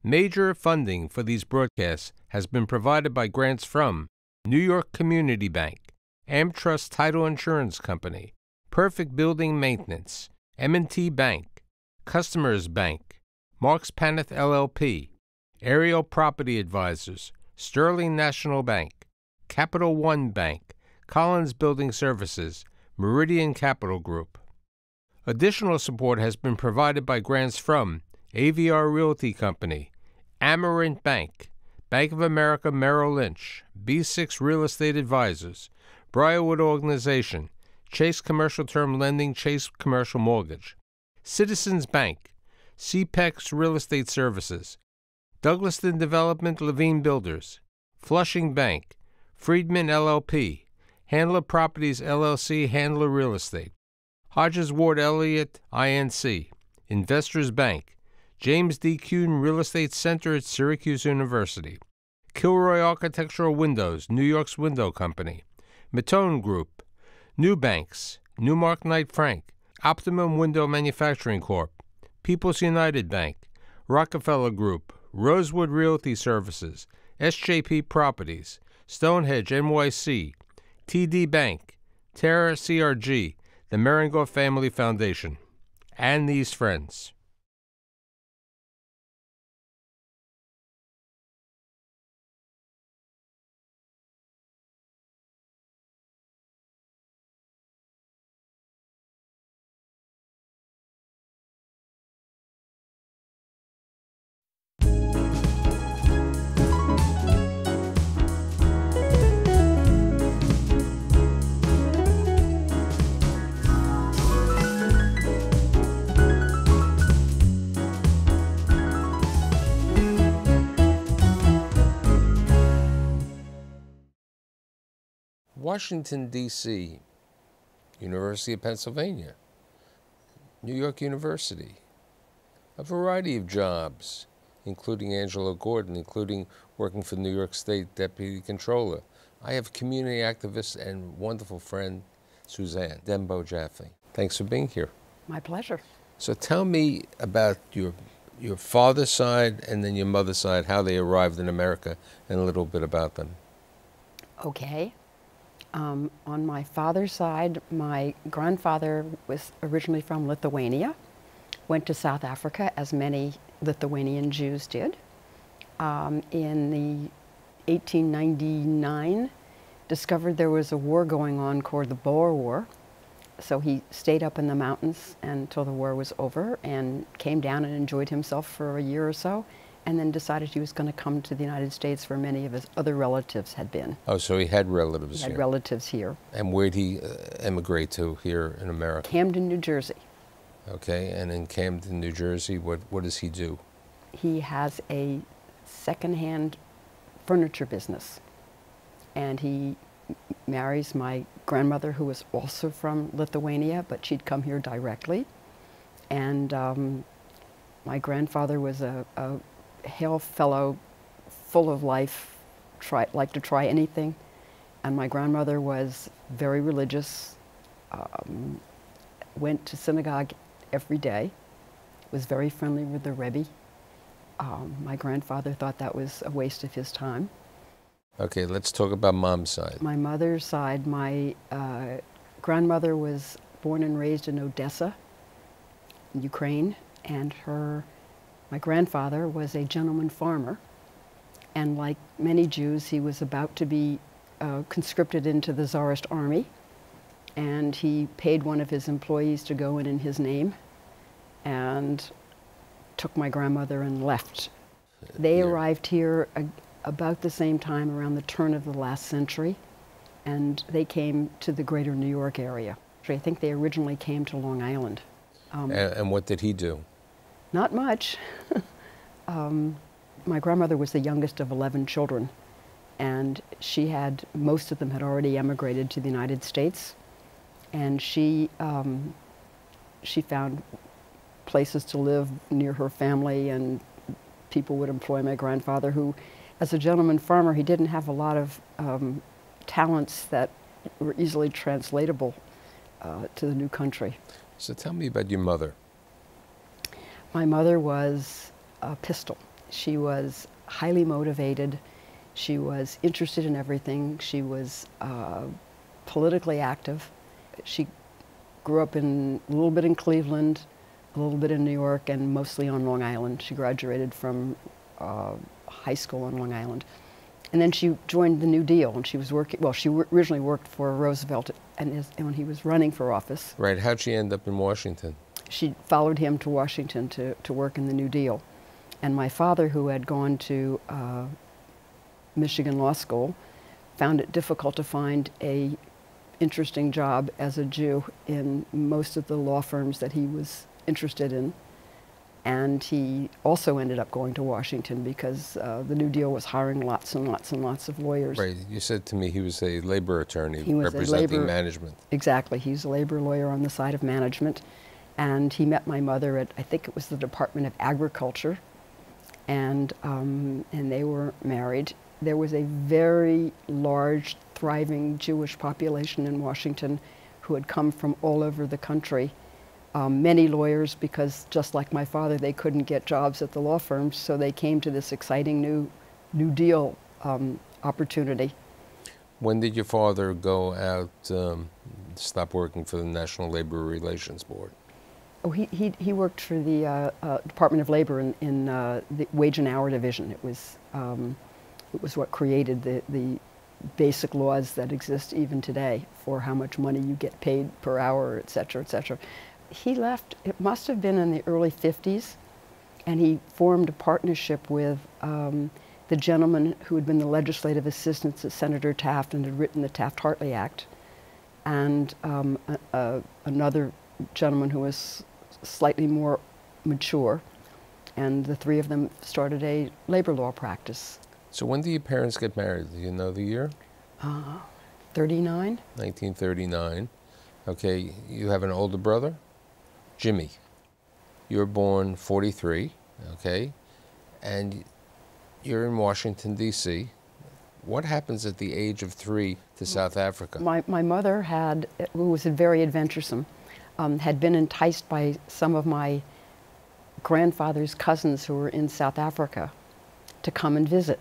Major funding for these broadcasts has been provided by grants from New York Community Bank, AmTrust Title Insurance Company, Perfect Building Maintenance, M&T Bank, Customers Bank, Marks Paneth LLP, Ariel Property Advisors, Sterling National Bank, Capital One Bank, Collins Building Services, Meridian Capital Group. Additional support has been provided by grants from AVR Realty Company, Amerant Bank, Bank of America Merrill Lynch, B6 Real Estate Advisors, Briarwood Organization, Chase Commercial Term Lending, Chase Commercial Mortgage, Citizens Bank, CPEX Real Estate Services, Douglaston Development Levine Builders, Flushing Bank, Friedman LLP, Handler Properties LLC, Handler Real Estate, Hodges Ward Elliott INC, Investors Bank, James D. Kuhn Real Estate Center at Syracuse University, Kilroy Architectural Windows, New York's Window Company, Matone Group, New Banks, Newmark Knight Frank, Optimum Window Manufacturing Corp., People's United Bank, Rockefeller Group, Rosewood Realty Services, SJP Properties, Stonehenge NYC, TD Bank, Terra CRG, the Merengoff Family Foundation, and these friends. Washington, D.C., University of Pennsylvania, New York University, a variety of jobs, including Angelo Gordon, including working for New York State Deputy Controller. I have community activist and wonderful friend, Suzanne Denbo Jaffe. Thanks for being here. My pleasure. So tell me about your father's side and then your mother's side, how they arrived in America, and a little bit about them. Okay. On my father's side, my grandfather was originally from Lithuania, went to South Africa, as many Lithuanian Jews did. In the 1899, discovered there was a war going on called the Boer War. So he stayed up in the mountains until the war was over and came down and enjoyed himself for a year or so, and then decided he was going to come to the United States where many of his other relatives had been. Oh, so he had relatives here. He had relatives here. And where'd he emigrate to here in America? Camden, New Jersey. Okay, and in Camden, New Jersey, what does he do? He has a second-hand furniture business. And he marries my grandmother, who was also from Lithuania, but she'd come here directly. And my grandfather was a hail fellow, full of life, liked to try anything. And my grandmother was very religious, went to synagogue every day, was very friendly with the Rebbe. My grandfather thought that was a waste of his time. Okay, let's talk about mom's side. My mother's side, my grandmother was born and raised in Odessa, Ukraine, and my grandfather was a gentleman farmer, and like many Jews, he was about to be conscripted into the Tsarist army, and he paid one of his employees to go in his name, and took my grandmother and left. They arrived here about the same time, around the turn of the last century, and they came to the greater New York area. I think they originally came to Long Island. And what did he do? Not much. My grandmother was the youngest of 11 children, and most of them had already emigrated to the United States, and she found places to live near her family, and people would employ my grandfather, who, as a gentleman farmer, he didn't have a lot of talents that were easily translatable to the new country. So tell me about your mother. My mother was a pistol. She was highly motivated. She was interested in everything. She was politically active. She grew up a little bit in Cleveland, a little bit in New York, and mostly on Long Island. She graduated from high school on Long Island. And then she joined the New Deal, and she was working, well, she originally worked for Roosevelt and when he was running for office. Right. How'd she end up in Washington? She followed him to Washington to work in the New Deal. And my father, who had gone to Michigan Law School, found it difficult to find a interesting job as a Jew in most of the law firms that he was interested in. And he also ended up going to Washington because the New Deal was hiring lots and lots and lots of lawyers. Right. You said to me he was a labor attorney He was representing management. Exactly. He's a labor lawyer on the side of management. And he met my mother at, I think it was the Department of Agriculture. And they were married. There was a very large, thriving Jewish population in Washington who had come from all over the country. Many lawyers, because just like my father, they couldn't get jobs at the law firms, so they came to this exciting New Deal opportunity. When did your father go out, stop working for the National Labor Relations Board? Oh, he worked for the Department of Labor in the Wage and Hour Division. It was what created the basic laws that exist even today for how much money you get paid per hour, et cetera, et cetera. He left, it must have been in the early 50s, and he formed a partnership with the gentleman who had been the legislative assistant to Senator Taft and had written the Taft-Hartley Act, and another gentleman who was slightly more mature, and the three of them started a labor law practice. So when did your parents get married? Do you know the year? 39. 1939. Okay, you have an older brother, Jimmy. You were born 43, okay, and you're in Washington, D.C. What happens at the age of 3 to South Africa? My mother who was very adventuresome, had been enticed by some of my grandfather's cousins who were in South Africa to come and visit.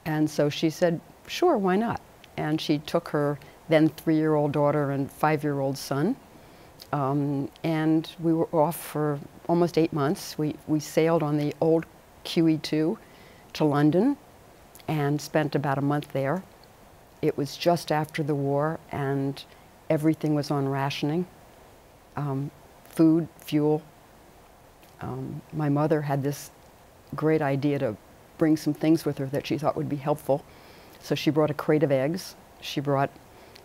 And so she said, sure, why not? And she took her then 3-year-old daughter and 5-year-old son. And we were off for almost 8 months. We sailed on the old QE2 to London and spent about a month there. It was just after the war and everything was on rationing. Food, fuel. My mother had this great idea to bring some things with her that she thought would be helpful. So she brought a crate of eggs, she brought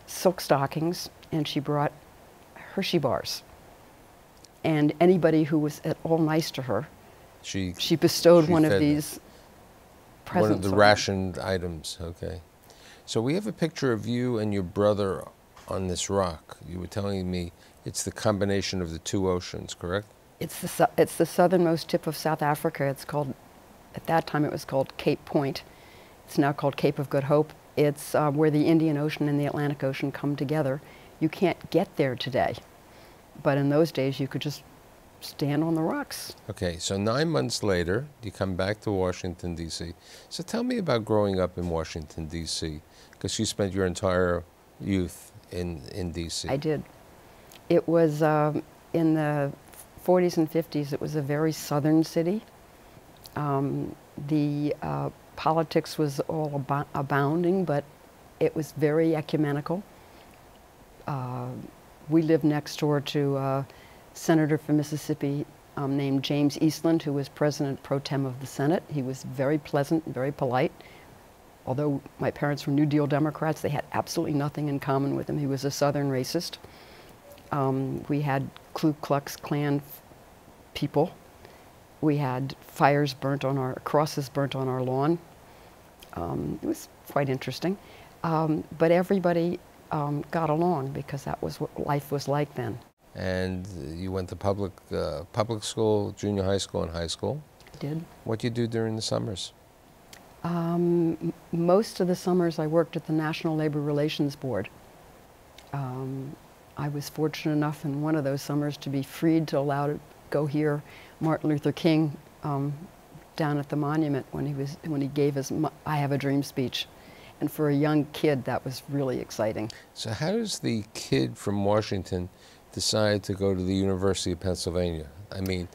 silk stockings, and she brought Hershey bars. And anybody who was at all nice to her, she bestowed one of these presents. One of the rationed items, okay. So we have a picture of you and your brother on this rock. You were telling me it's the combination of the two oceans, correct? It's the southernmost tip of South Africa. It's called, at that time it was called Cape Point. It's now called Cape of Good Hope. It's where the Indian Ocean and the Atlantic Ocean come together. You can't get there today, but in those days you could just stand on the rocks. Okay, so 9 months later, you come back to Washington, D.C. So tell me about growing up in Washington, D.C., because you spent your entire youth in D.C. I did. It was in the 40s and 50s, it was a very southern city. The politics was all abounding, but it was very ecumenical. We lived next door to a senator from Mississippi named James Eastland, who was president pro tem of the Senate. He was very pleasant and very polite. Although my parents were New Deal Democrats, they had absolutely nothing in common with him. He was a Southern racist. We had Ku Klux Klan people. We had crosses burnt on our lawn. It was quite interesting. But everybody got along because that was what life was like then. And you went to public school, junior high school, and high school? I did. What did you do during the summers? Most of the summers I worked at the National Labor Relations Board. I was fortunate enough in one of those summers to be freed to allow to go hear Martin Luther King down at the monument when he gave his "I Have a Dream" speech, and for a young kid, that was really exciting. So how does the kid from Washington decide to go to the University of Pennsylvania? I mean,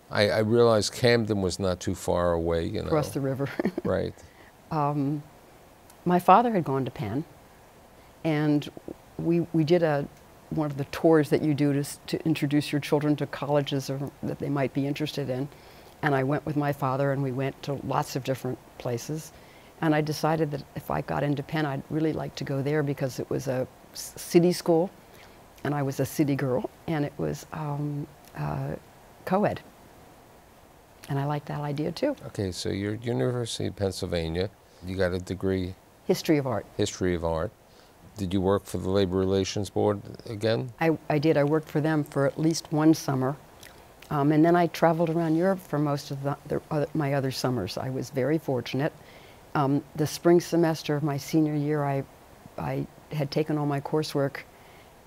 I realize Camden was not too far away, you know. Across the river. Right. My father had gone to Penn, and we did one of the tours that you do to introduce your children to colleges that they might be interested in. And I went with my father, and we went to lots of different places. And I decided that if I got into Penn, I'd really like to go there because it was a city school, and I was a city girl, and it was co-ed. And I liked that idea too. Okay, so you're at University of Pennsylvania. You got a degree? History of art. History of art. Did you work for the Labor Relations Board again? I did. I worked for them for at least one summer. And then I traveled around Europe for most of my other summers. I was very fortunate. The spring semester of my senior year, I had taken all my coursework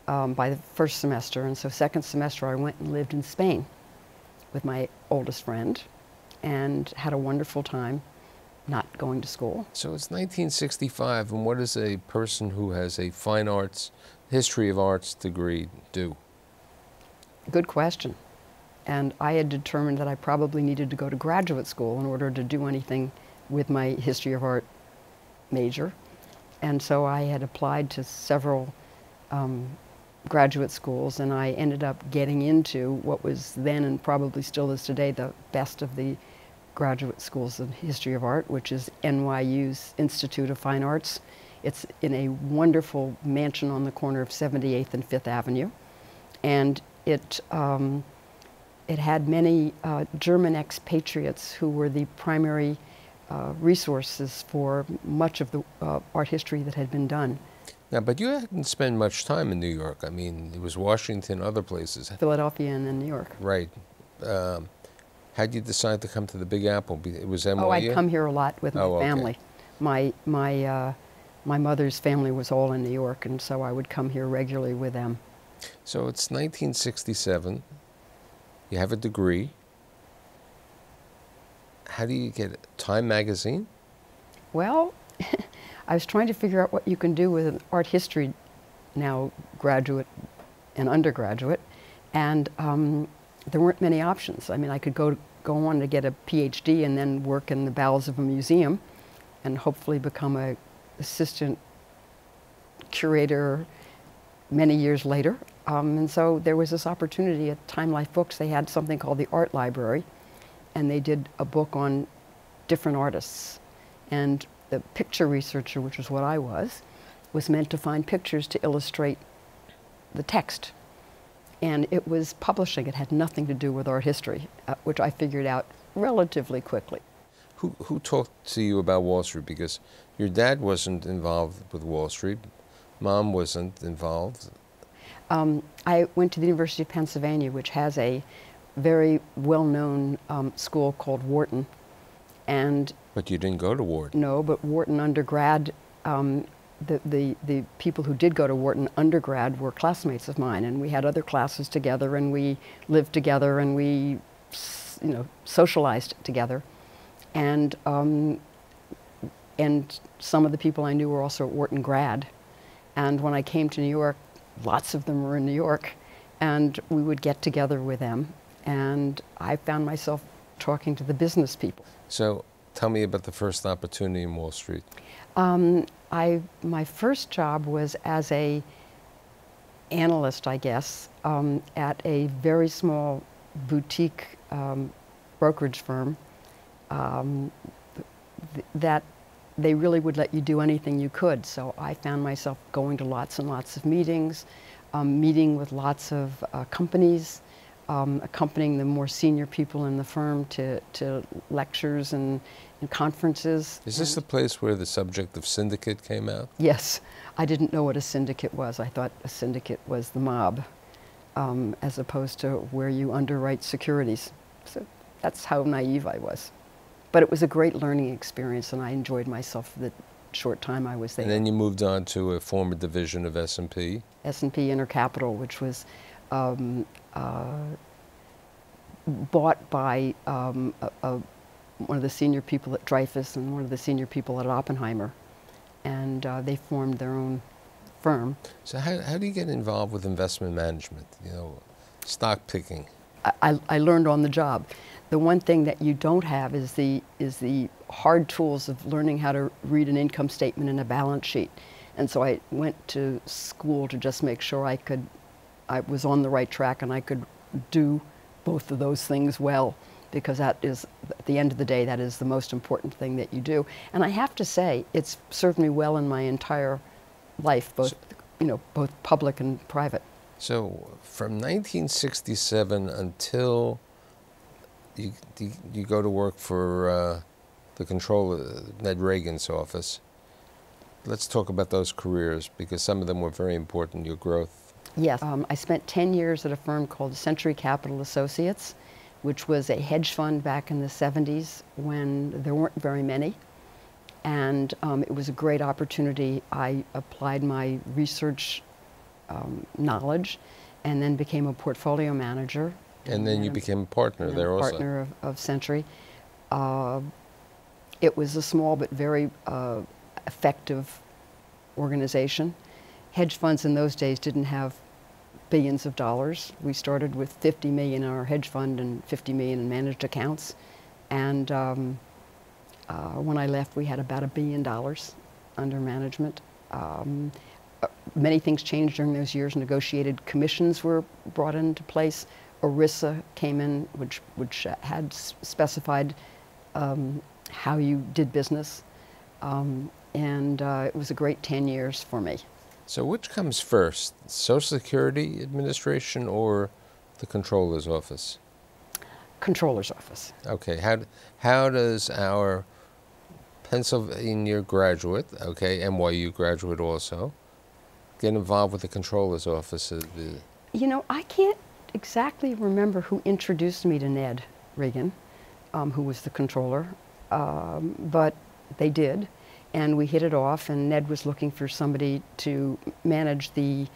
by the first semester. And so second semester, I went and lived in Spain with my oldest friend and had a wonderful time not going to school. So it's 1965, and what does a person who has a fine arts, history of arts degree do? Good question. And I had determined that I probably needed to go to graduate school in order to do anything with my history of art major. And so I had applied to several graduate schools, and I ended up getting into what was then and probably still is today the best of the graduate schools of history of art, which is NYU's Institute of Fine Arts. It's in a wonderful mansion on the corner of 78th and 5th Avenue. And it had many German expatriates who were the primary resources for much of the art history that had been done. Now, but you hadn't spent much time in New York. I mean, it was Washington, other places. Philadelphia and then New York. Right. How'd you decide to come to the Big Apple? It was NYU? Oh, I'd come here a lot with my family. My mother's family was all in New York, and so I would come here regularly with them. So it's 1967. You have a degree. How do you get it? Time magazine? Well, I was trying to figure out what you can do with an art history now graduate and undergraduate, and there weren't many options. I mean, I could go on to get a PhD and then work in the bowels of a museum and hopefully become an assistant curator many years later. And so there was this opportunity at Time Life Books. They had something called the Art Library, and they did a book on different artists. And the picture researcher, which was what I was meant to find pictures to illustrate the text. And it was publishing. It had nothing to do with art history, which I figured out relatively quickly. Who talked to you about Wall Street? Because your dad wasn't involved with Wall Street. Mom wasn't involved. I went to the University of Pennsylvania, which has a very well-known school called Wharton. But you didn't go to Wharton. No, but Wharton undergrad, the people who did go to Wharton undergrad were classmates of mine, and we had other classes together, and we lived together, and we, socialized together. And some of the people I knew were also at Wharton grad. And when I came to New York, lots of them were in New York, and we would get together with them. And I found myself talking to the business people. So tell me about the first opportunity in Wall Street. My first job was as a analyst, I guess, at a very small boutique brokerage firm that they really would let you do anything you could. So I found myself going to lots and lots of meetings, meeting with lots of companies, accompanying the more senior people in the firm to lectures and conferences. Is this the place where the subject of syndicate came out? Yes. I didn't know what a syndicate was. I thought a syndicate was the mob, as opposed to where you underwrite securities. So that's how naive I was. But it was a great learning experience, and I enjoyed myself for the short time I was there. And then you moved on to a former division of S&P? S&P Intercapital, which was bought by one of the senior people at Dreyfus and one of the senior people at Oppenheimer, and they formed their own firm. So how do you get involved with investment management, you know, stock picking? I learned on the job. The one thing that you don't have is the hard tools of learning how to read an income statement and a balance sheet. And so I went to school to just make sure I was on the right track and I could do both of those things well, because that is, at the end of the day, that is the most important thing that you do. And I have to say, it's served me well in my entire life, both, you know, both public and private. So from 1967 until you go to work for the controller, Ned Reagan's office, let's talk about those careers, because some of them were very important, your growth. Yes, I spent 10 years at a firm called Century Capital Associates, which was a hedge fund back in the 70s when there weren't very many. And it was a great opportunity. I applied my research knowledge and then became a portfolio manager. And then you became a partner there also. Partner of Century. It was a small but very effective organization. Hedge funds in those days didn't have billions of dollars. We started with 50 million in our hedge fund and 50 million in managed accounts. And when I left, we had about $1 billion under management. Many things changed during those years. Negotiated commissions were brought into place. ERISA came in, which had specified how you did business. And it was a great 10 years for me. So which comes first, Social Security Administration or the Controller's Office? Controller's Office. Okay, how does our Pennsylvania graduate, okay, NYU graduate also, get involved with the Controller's Office? You know, I can't exactly remember who introduced me to Ned Reagan, who was the controller, but they did. And we hit it off, and Ned was looking for somebody to manage the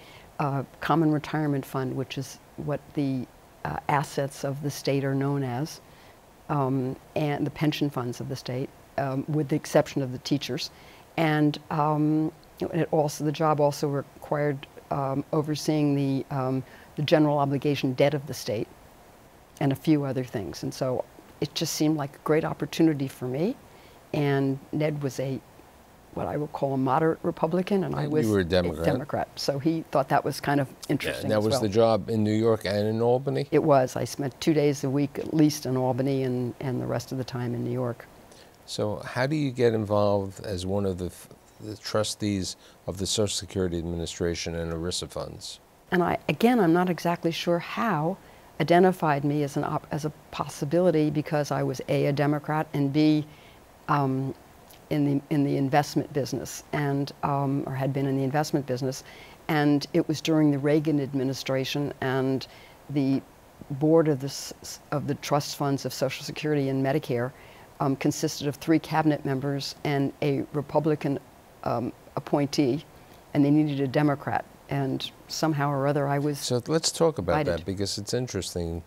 Common Retirement Fund, which is what the assets of the state are known as, and the pension funds of the state, with the exception of the teachers. And the job also required overseeing the general obligation debt of the state and a few other things. And so it just seemed like a great opportunity for me. And Ned was what I would call a moderate Republican, and I was you were a Democrat. So he thought that was kind of interesting. Yeah, and that was the job in New York and in Albany? It was. I spent 2 days a week at least in Albany and the rest of the time in New York. So how do you get involved as one of the trustees of the Social Security Administration and ERISA funds? And I'm not exactly sure how identified me as a possibility, because I was A, a Democrat, and B, in the investment business, and or had been in the investment business. And it was during the Reagan administration, and the board of the trust funds of Social Security and Medicare consisted of 3 cabinet members and a Republican appointee, and they needed a Democrat. And somehow or other I was So let's talk about invited. that, because it's interesting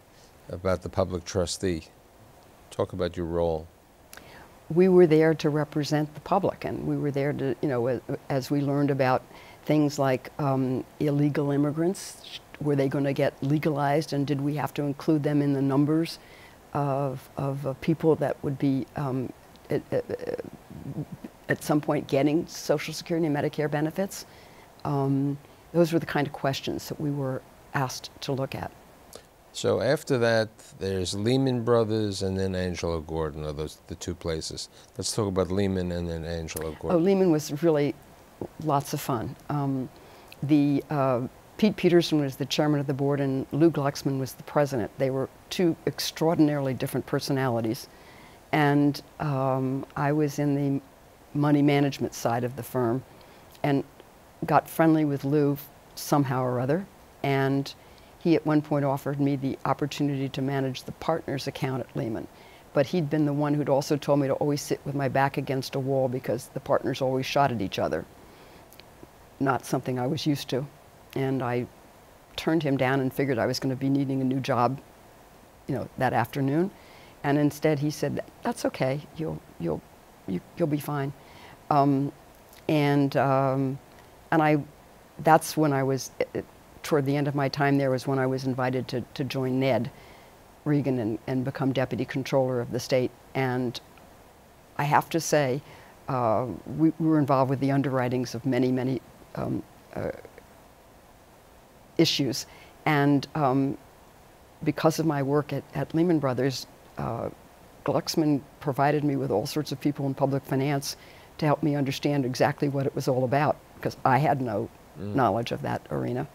about the public trustee. Talk about your role. We were there to represent the public, and we were there to, you know, as we learned about things like illegal immigrants, were they going to get legalized, and did we have to include them in the numbers of people that would be at some point getting Social Security and Medicare benefits? Those were the kind of questions that we were asked to look at. So after that, there's Lehman Brothers and then Angelo Gordon, are those the 2 places. Let's talk about Lehman and then Angelo Gordon. Oh, Lehman was really lots of fun. Pete Peterson was the chairman of the board, and Lou Glucksman was the president. They were 2 extraordinarily different personalities. And I was in the money management side of the firm, and got friendly with Lou somehow or other, and he at one point offered me the opportunity to manage the partner's account at Lehman. But he'd been the one who'd also told me to always sit with my back against a wall, because the partners always shot at each other. Not something I was used to. And I turned him down and figured I was going to be needing a new job, you know, that afternoon. And instead he said, "That's okay. You'll be fine." That's when I was, toward the end of my time there was when I was invited to join Ned Regan and become deputy controller of the state. And I have to say, we were involved with the underwritings of many issues. And because of my work at Lehman Brothers, Glucksman provided me with all sorts of people in public finance to help me understand exactly what it was all about, because I had no knowledge of that arena.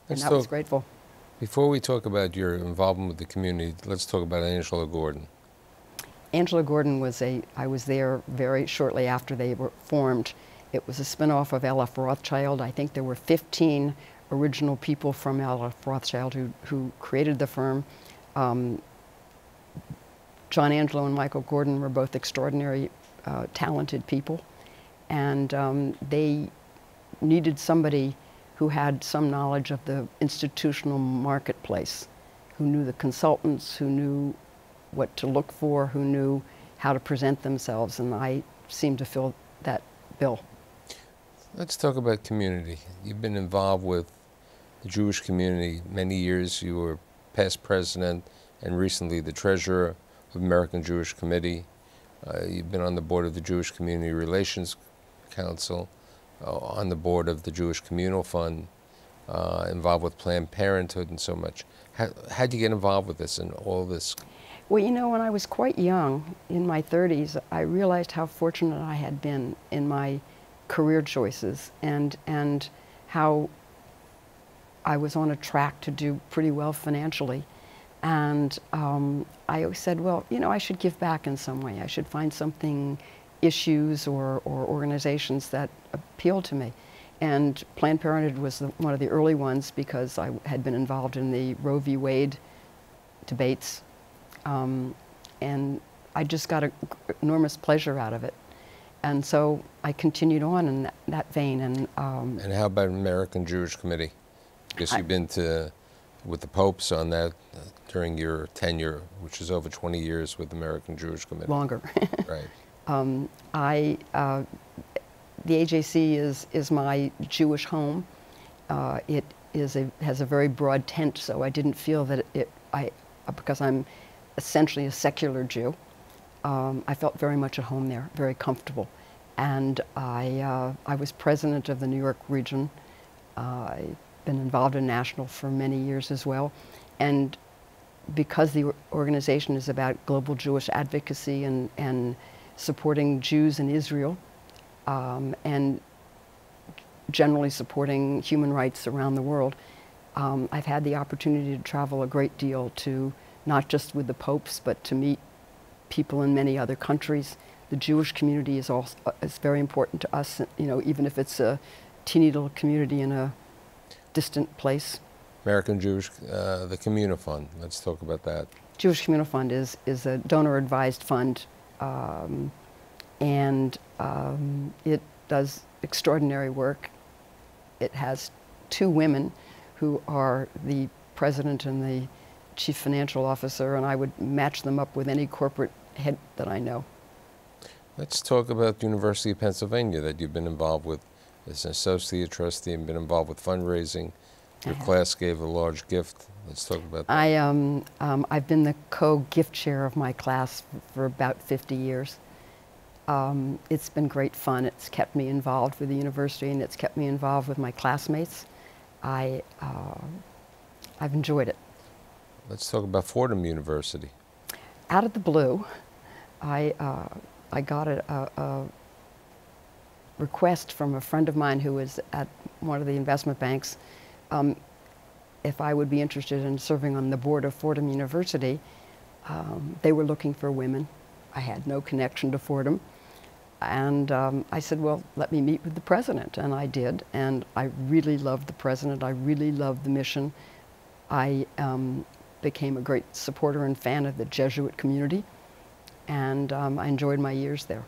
And I was grateful. Before we talk about your involvement with the community, let's talk about Angela Gordon. Angela Gordon I was there very shortly after they were formed. It was a spinoff of L.F. Rothschild. I think there were 15 original people from L.F. Rothschild who created the firm. John Angelo and Michael Gordon were both extraordinary, talented people. And they needed somebody who had some knowledge of the institutional marketplace, who knew the consultants, who knew what to look for, who knew how to present themselves, and I seemed to fill that bill. Let's talk about community. You've been involved with the Jewish community many years. You were past president and recently the treasurer of American Jewish Committee. You've been on the board of the Jewish Community Relations Council, on the board of the Jewish Communal Fund, involved with Planned Parenthood and so much. How'd you get involved with this and all this? Well, you know, when I was quite young, in my 30s, I realized how fortunate I had been in my career choices and how I was on a track to do pretty well financially. And I always said, well, you know, I should give back in some way. I should find something, issues or organizations that appeal to me. And Planned Parenthood was one of the early ones because I had been involved in the Roe v. Wade debates. And I just got enormous pleasure out of it. And so I continued on in that vein. And how about American Jewish Committee? I guess you've been with the popes on that during your tenure, which is over 20 years with American Jewish Committee. Longer. Right. The AJC is my Jewish home. It has a very broad tent, so I didn't feel that because I'm essentially a secular Jew, I felt very much at home there, very comfortable. And I was president of the New York region. I've been involved in national for many years as well. And because the organization is about global Jewish advocacy and supporting Jews in Israel, and generally supporting human rights around the world, I've had the opportunity to travel a great deal to not just with the popes, but to meet people in many other countries. The Jewish community is very important to us, you know, even if it's a teeny little community in a distant place. American Jewish, the Communal Fund, let's talk about that. Jewish Communal Fund is a donor-advised fund, and it does extraordinary work. It has 2 women who are the president and the chief financial officer, and I would match them up with any corporate head that I know. Let's talk about the University of Pennsylvania that you've been involved with as an associate trustee and been involved with fundraising. Your class gave a large gift. Let's talk about that. I've been the co-gift chair of my class for about 50 years. It's been great fun. It's kept me involved with the university, and it's kept me involved with my classmates. I've enjoyed it. Let's talk about Fordham University. Out of the blue, I got a request from a friend of mine who was at one of the investment banks if I would be interested in serving on the board of Fordham University. They were looking for women. I had no connection to Fordham. And I said, well, let me meet with the president. And I did. And I really loved the president. I really loved the mission. I became a great supporter and fan of the Jesuit community. And I enjoyed my years there.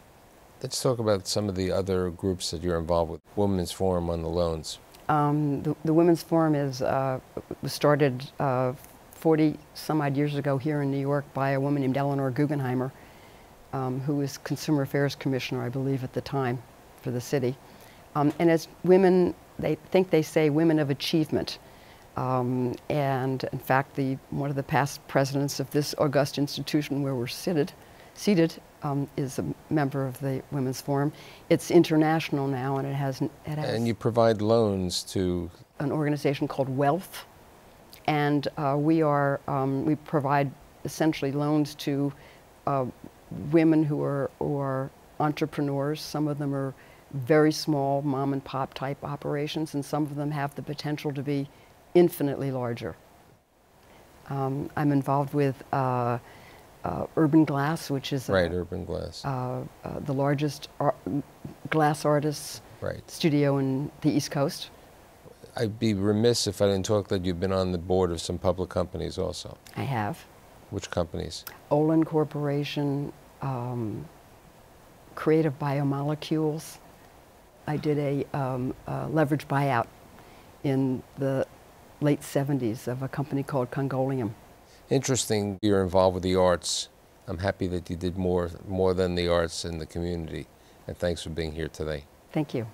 Let's talk about some of the other groups that you're involved with. Women's Forum on the Loans. The Women's Forum was started 40 some odd years ago here in New York by a woman named Eleanor Guggenheimer, who was Consumer Affairs Commissioner, I believe, at the time for the city. And as women, they say women of achievement. And in fact, one of the past presidents of this august institution where we're seated is a member of the Women's Forum. It's international now, and it has And you provide loans to an organization called Wealth, and we provide essentially loans to women who are entrepreneurs. Some of them are very small mom and pop type operations, and some of them have the potential to be infinitely larger. I'm involved with Urban Glass, which is Urban Glass, the largest glass artists studio in the East Coast. I'd be remiss if I didn't talk that you've been on the board of some public companies also. I have. Which companies? Olin Corporation, Creative Biomolecules. I did a leveraged buyout in the late 70s of a company called Congolium. Interesting, you're involved with the arts. I'm happy that you did more than the arts in the community. And thanks for being here today. Thank you.